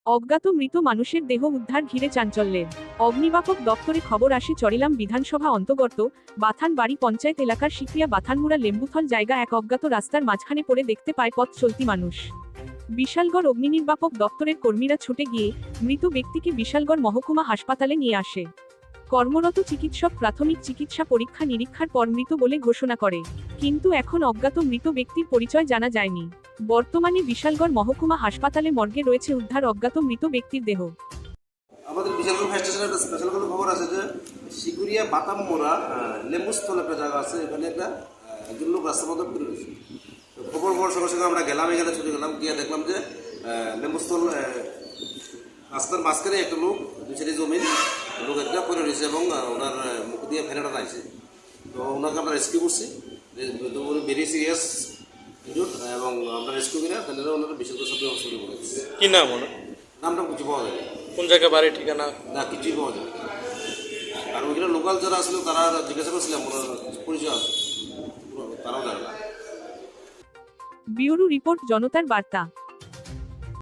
অজ্ঞাত মৃত মানুষের দেহ উদ্ধার ঘিরে চাঞ্চল্যের। অগ্নিবাপক দপ্তরে খবর আসে চরিলাম বিধানসভা অন্তর্গত বাথানবাড়ি পঞ্চায়েত এলাকার শিকরিয়া বাথানমুড়া লেম্বুথল জায়গা এক অজ্ঞাত রাস্তার মাঝখানে পড়ে দেখতে পায় পথ চলতি মানুষ। বিশালগড় অগ্নিনির্বাপক দপ্তরের কর্মীরা ছুটে গিয়ে মৃত ব্যক্তিকে বিশালগড় মহকুমা হাসপাতালে নিয়ে আসে। কর্মরত চিকিৎসক প্রাথমিক চিকিৎসা পরীক্ষা নিরীক্ষার পর মৃত বলে ঘোষণা করে, কিন্তু এখন অজ্ঞাত মৃত ব্যক্তির পরিচয় জানা যায়নি। বর্তমানে বিশালগড় মহকুমা হাসপাতালে মর্গে রয়েছে উদ্ধার অজ্ঞাত মৃত ব্যক্তির দেহ। আমাদের বিশালগড় ফায়ার স্টেশনে একটা স্পেশাল কোনো খবর আছে যে শিকুরিয়া বাতামমোড়া লেম্বুস্থল একটা জায়গা আছে, এখানে একজন লোক রাস্তার মধ্যে পড়ে রয়েছে। খবর পাওয়ার সঙ্গে সঙ্গে আমরা গেলাম, এখানে ছুটে গেলাম, গিয়ে দেখলাম যে লেম্বুস্থল রাস্তার মাঝখানে একটা লোক দুই জমিন লোক একটা পড়ে রয়েছে এবং ওনার মুখ দিয়ে ফেনাটা নাইছে। তো ওনাকে আমরা রেস্কিউ করছি, ভেরি সিরিয়াস ইনজুর্ড, এবং আমরা রেস্কিউ করে ফেনারা ওনারা বিশালগড় সদর হসপিটালে বলে দিচ্ছি। কি নাম ওনার? নামটা কিছু পাওয়া যায় কোন জায়গায় বাড়ি, ঠিকানা? না, কিছুই পাওয়া যায়। আর ওইখানে লোকাল যারা আসলে তারা জিজ্ঞাসা করছিলাম ওনার পরিচয় আছে, তারাও জানে না। ব্যুরো রিপোর্ট, জনতার বার্তা।